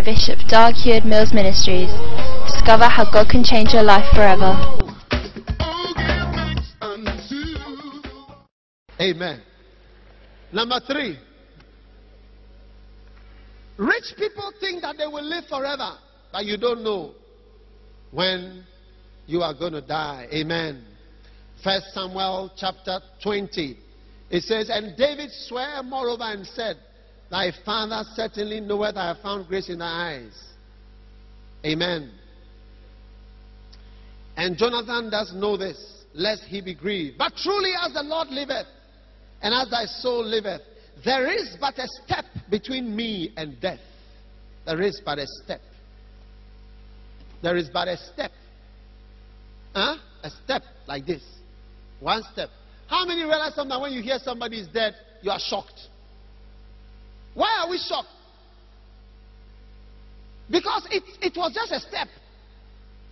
Bishop Dag Heward-Mills Ministries. Discover how God can change your life forever. Amen. Number 3. Rich people think that they will live forever, but you don't know when you are going to die. Amen. 1 Samuel chapter 20. It says, and David swore moreover and said, thy father certainly knoweth I have found grace in thy eyes. Amen. And Jonathan does know this, lest he be grieved. But truly as the Lord liveth, and as thy soul liveth, there is but a step between me and death. There is but a step. There is but a step. A step like this. One step. How many realize sometimes when you hear somebody is dead, you are shocked? Why are we shocked? Because it was just a step.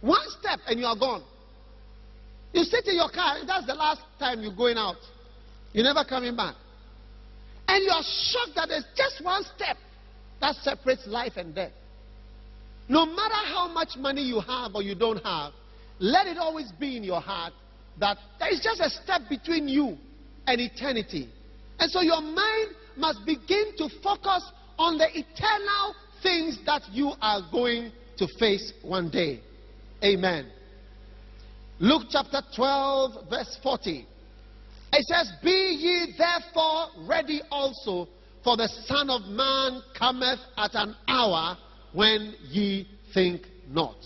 One step and you are gone. You sit in your car and that's the last time you're going out. You're never coming back. And you are shocked that there's just one step that separates life and death. No matter how much money you have or you don't have, let it always be in your heart that there is just a step between you and eternity. And so your mind must begin to focus on the eternal things that you are going to face one day. Amen. Luke chapter 12 verse 40. It says, be ye therefore ready also, for the Son of Man cometh at an hour when ye think not.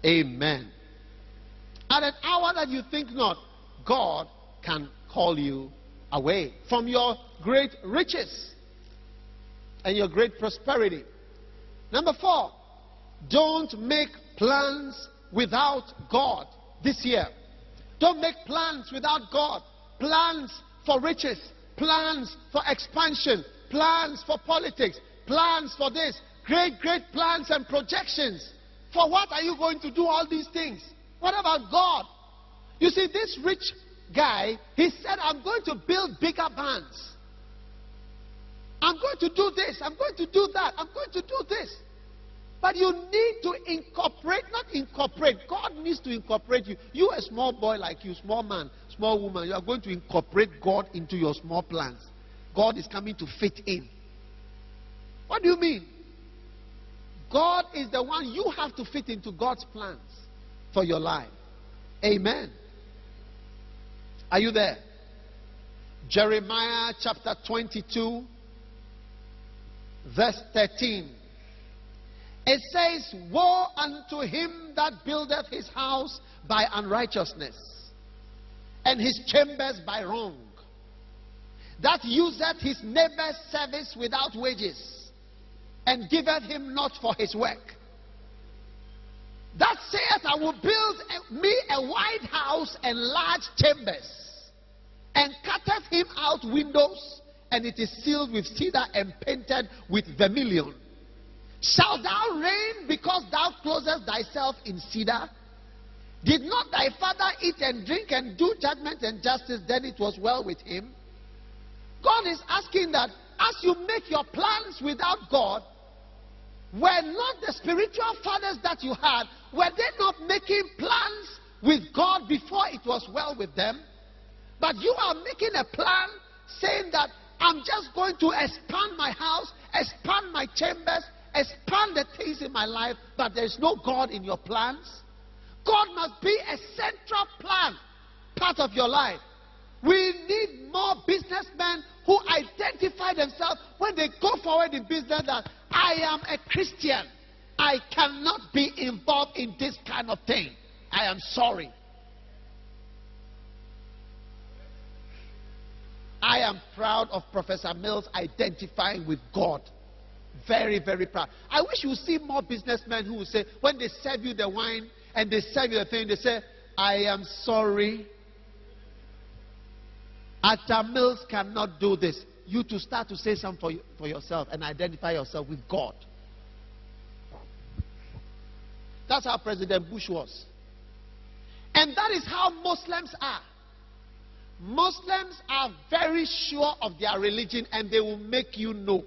Amen. At an hour that you think not, God can call you away from your great riches and your great prosperity. Number 4, don't make plans without God this year. Don't make plans without God. Plans for riches, plans for expansion, plans for politics, plans for this. Great plans and projections. For what are you going to do all these things? What about God? You see, this rich guy, he said, I'm going to build bigger barns. I'm going to do this. I'm going to do that. I'm going to do this. But you need to incorporate, not incorporate. God needs to incorporate you. You, a small boy like you, small man, small woman, you are going to incorporate God into your small plans. God is coming to fit in. What do you mean? God is the one you have to fit into God's plans for your life. Amen. Are you there? Jeremiah chapter 22 verse 13. It says, woe unto him that buildeth his house by unrighteousness, and his chambers by wrong, that useth his neighbor's service without wages, and giveth him not for his work. That saith, I will build me a wide house and large chambers, and cutteth him out windows, and it is sealed with cedar and painted with vermilion. Shalt thou reign because thou closest thyself in cedar? Did not thy father eat and drink and do judgment and justice? Then it was well with him. God is asking that as you make your plans without God, were not the spiritual fathers that you had, were they not making plans with God before it was well with them? But you are making a plan saying that I'm just going to expand my house, expand my chambers, expand the things in my life, but there's no God in your plans. God must be a central plan, part of your life. We need more businessmen who identify themselves when they go forward in business that I am a Christian. I cannot be involved in this kind of thing. I am sorry. I am proud of Professor Mills identifying with God. Very, very proud. I wish you would see more businessmen who would say, when they serve you the wine and they serve you the thing, they say, I am sorry. Atta Mills cannot do this. You to start to say something for yourself and identify yourself with God. That's how President Bush was. And that is how Muslims are. Muslims are very sure of their religion and they will make you know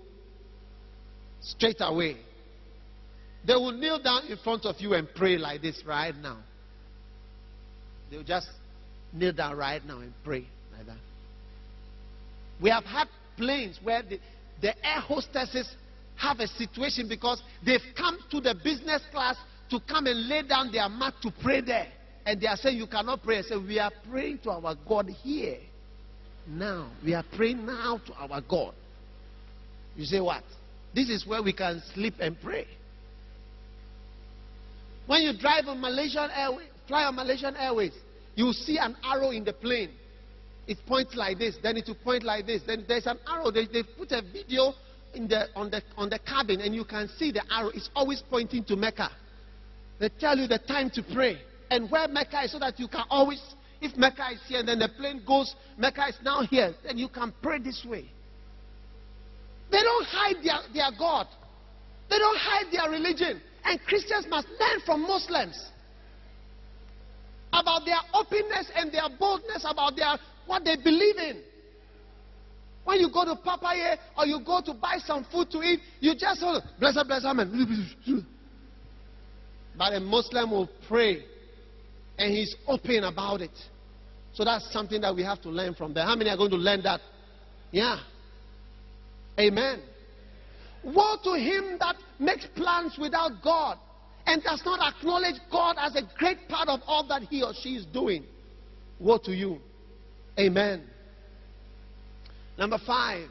straight away. They will kneel down in front of you and pray like this right now. They will just kneel down right now and pray like that. We have had planes where the air hostesses have a situation because they've come to the business class to come and lay down their mat to pray there. And they are saying, you cannot pray. I say, we are praying to our God here. Now. We are praying now to our God. You say what? This is where we can sleep and pray. When you drive on Malaysian Airways, fly on Malaysian Airways, you will see an arrow in the plane. It points like this, then it will point like this. Then there's an arrow. They put a video on the cabin, and you can see the arrow. It's always pointing to Mecca. They tell you the time to pray and where Mecca is, so that you can always, if Mecca is here, then the plane goes, Mecca is now here, then you can pray this way. They don't hide their God. They don't hide their religion. And Christians must learn from Muslims about their openness and their boldness, about what they believe in. When you go to Papaya or you go to buy some food to eat, you just hold, bless her, amen. But a Muslim will pray and he's open about it. So that's something that we have to learn from them. How many are going to learn that? Yeah. Amen. Woe to him that makes plans without God and does not acknowledge God as a great part of all that he or she is doing. Woe to you. Amen. Number 5.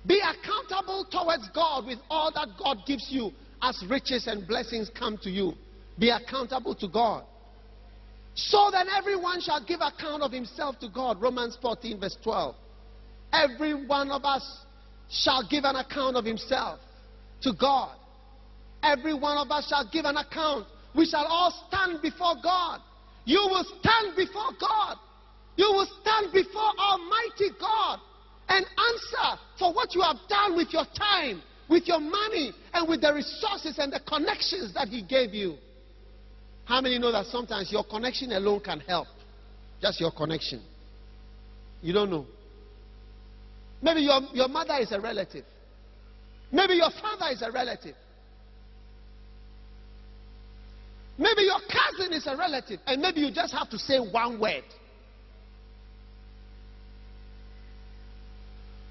Be accountable towards God with all that God gives you as riches and blessings come to you. Be accountable to God. So that everyone shall give account of himself to God. Romans 14 verse 12. Every one of us shall give an account of himself to God. Every one of us shall give an account. We shall all stand before God. You will stand before God. You will stand before Almighty God and answer for what you have done with your time, with your money, and with the resources and the connections that he gave you. How many know that sometimes your connection alone can help? Just your connection. You don't know. Maybe your mother is a relative. Maybe your father is a relative. Maybe your cousin is a relative. And maybe you just have to say one word.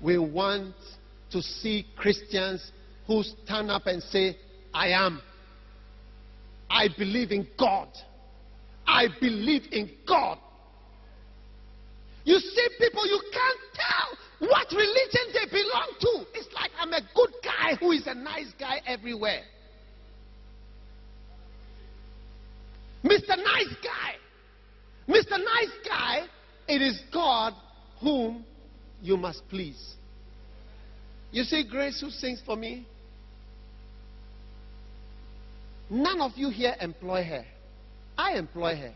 We want to see Christians who stand up and say, I am. I believe in God. I believe in God. You see people, you can't tell what religion they belong to. It's like, I'm a good guy who is a nice guy everywhere. Mr. Nice Guy. Mr. Nice Guy, it is God whom you must please. You see Grace who sings for me? None of you here employ her. I employ her.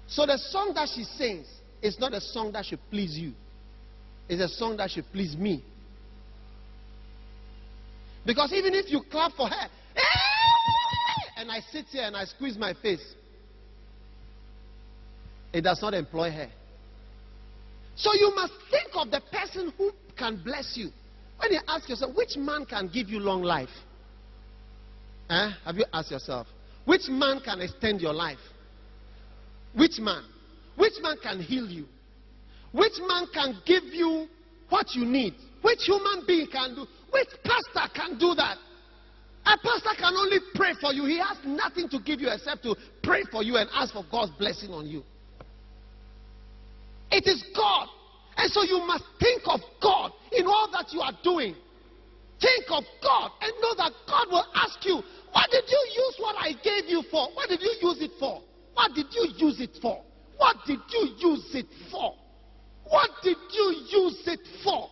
So the song that she sings is not a song that should please you. It's a song that should please me. Because even if you clap for her, and I sit here and I squeeze my face, it does not employ her. So you must think of the person who can bless you. When you ask yourself, which man can give you long life? Have you asked yourself, which man can extend your life? Which man? Which man can heal you? Which man can give you what you need? Which human being can do? Which pastor can do that? A pastor can only pray for you. He has nothing to give you except to pray for you and ask for God's blessing on you. It is God. And so you must think of God in all that you are doing. Think of God and know that God will ask you, what did you use what I gave you for? What did you use it for? What did you use it for? What did you use it for? What did you use it for?